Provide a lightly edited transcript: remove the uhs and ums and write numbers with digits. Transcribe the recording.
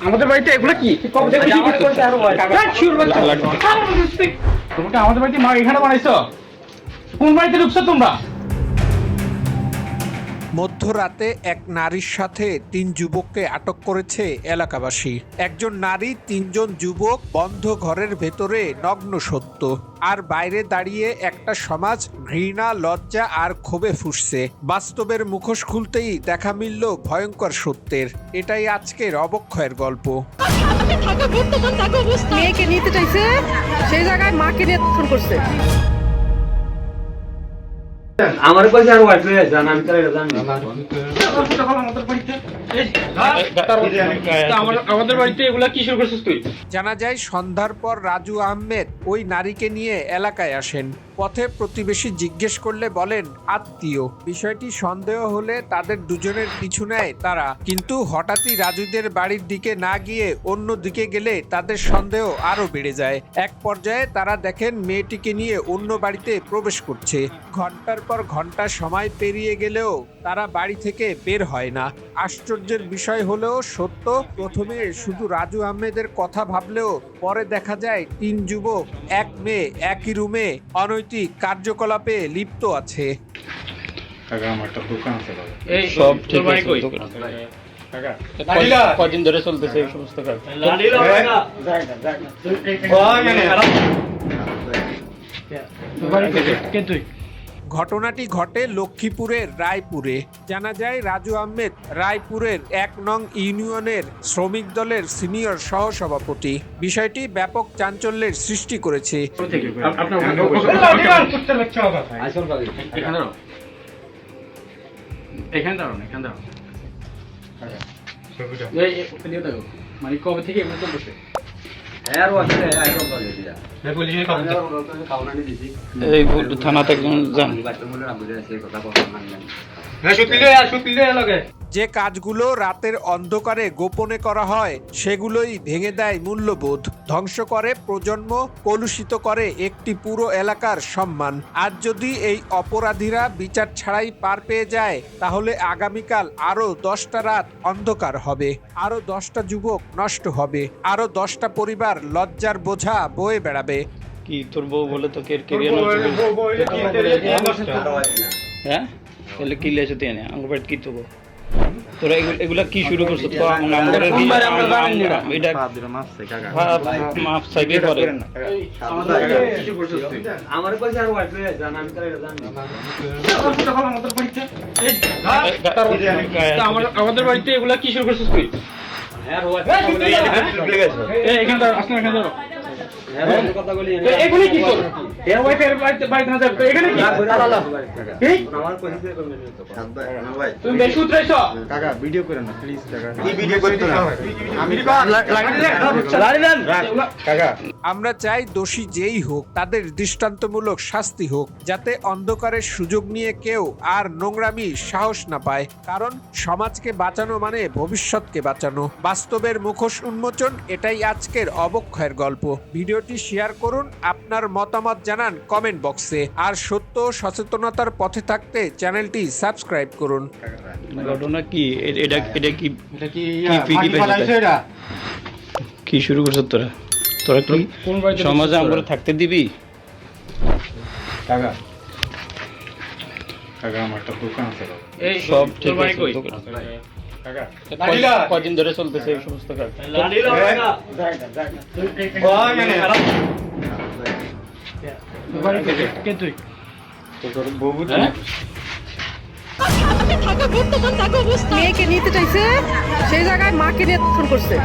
আমাদের বাড়িতে এগুলো কি আমাদের বাড়িতে মা এখানে বানাইছো? কোন বাড়িতে ঢুকছো তোমরা? মধ্যরাতে এক নারীর সাথে ৩ যুবককে আটক করেছে এলাকাবাসী। একজন নারী, ৩ জন যুবক বন্ধ ঘরের ভেতরে নগ্ন সত্য, আর বাইরে দাঁড়িয়ে একটা সমাজ ঘৃণা, লজ্জা আর ক্ষোভে ফুঁসছে। বাস্তবের মুখোশ খুলতেই দেখা মিলল ভয়ঙ্কর সত্যের। এটাই আজকের অবক্ষয়ের গল্প। মেয়েকে নিতে চাইছে, সেই জায়গায় মাকে নিয়ে ফোন করছে। আমার কাছে আর ওয়াইফাই আছে, আমি তো এটা জানি না। আমাদের বাড়িতে এগুলা কি শুরু করছিস তুই? জানা যায় সন্ধ্যার পর রাজু আহমেদ ওই নারীকে নিয়ে এলাকায় আসেন। পথে প্রতিবেশী জিজ্ঞেস করলে বলেন আত্মীয়। বিষয়টি সন্দেহ হলে তাদের দুজনের পিছু নেয় তারা, কিন্তু হঠাৎই রাজুদের বাড়ির দিকে না গিয়ে অন্য দিকে গেলে তাদের সন্দেহ আরো বেড়ে যায়। এক পর্যায়ে তারা দেখেন মেয়েটিকে নিয়ে অন্য বাড়িতে প্রবেশ করছে। ঘন্টার পর ঘন্টা সময় পেরিয়ে গেলেও তারা বাড়ি থেকে বের হয় না। আশ্চর্যের বিষয় হলেও সত্য, প্রথমে শুধু রাজু আহমেদের কথা ভাবলেও পরে দেখা যায় ৩ যুবক, এক মেয়ে একই রুমে অনৈতিক কার্যকলাপে লিপ্ত আছে। সব ঠিক আছে। কদিন ধরে চলতেছে এই সমস্ত কাজ? ঘটনাটি ঘটে লক্ষ্মীপুরের রায়পুরে। জানা যায় রাজু আহমেদ রায়পুরের ১ নং ইউনিয়নের শ্রমিক দলের সিনিয়র সহসভাপতি। বিষয়টি ব্যাপক চাঞ্চল্যের সৃষ্টি করেছে। মানে কবে থেকে এগুলো চলতেছে? এই থানাতে একজন যান। যে কাজগুলো রাতের অন্ধকারে গোপনে করা হয় সেগুলোই ভেঙে দেয় মূল্যবোধ, ধ্বংস করে প্রজন্ম, কলুষিত করে একটি পুরো এলাকার সম্মান। আজ যদি এই অপরাধীরা বিচার ছাড়াই পার পেয়ে যায়, তাহলে আগামীকাল আরো 10টা রাত অন্ধকার হবে, আরো 10টা যুবক নষ্ট হবে, আরো 10টা পরিবার লজ্জার বোঝা বয়ে বেড়াবে। কি তোর বউ বলে তো হ্যাঁ তাহলে কি লেছে তুই এনে আমার বাড়িতে কি তো তোরা এগুলা কি শুরু করছো? তো মাফ চাইবে করে আমার কাছে আর ওয়াইফাই আছে, আমি তো এটা জানি না। আমাদের বাড়িতে এগুলা কি শুরু করছিস তুই? এখানে আসলে এখানে কথা বলি এগুলি কি কর? এর ওয়াইফাই বাড়িতে না যাবে তো এখানে কি? আমার কইছে ভাই তুমি বেশি উতরাইছো কাকা ভিডিও করেন না প্লিজ কাকা। কি ভিডিও করতে না আমি কাকা। আমরা চাই দোষী যেই হোক তাদের দৃষ্টান্তমূলক শাস্তি হোক, যাতে অন্ধকারের সুযোগ নিয়ে কেউ আর নোংরামি সাহস না পায়। কারণ সমাজকে বাঁচানো মানে ভবিষ্যৎকে বাঁচানো। বাস্তবের মুখোশ উন্মোচন, এটাই আজকের অবক্ষয়ের গল্প। ভিডিওটি শেয়ার করুন, আপনার মতামত জানান কমেন্ট বক্সে, আর সত্য সচেতনতার পথে থাকতে চ্যানেলটি সাবস্ক্রাইব করুন। ঘটনা কি? এটা কি শুরু করছ তোরা? তোরা কি সমাজে আমরা থাকতে দিবি? কাকা কাকা আমার একটা দোকান আছে। এই সব ঠিক আছে। কদিন ধরে চলতেছে এই সমস্ত কাজ? মেয়েকে নিতে চাইছে, সেই জায়গায় মাকে নিয়ে ফোন করছে।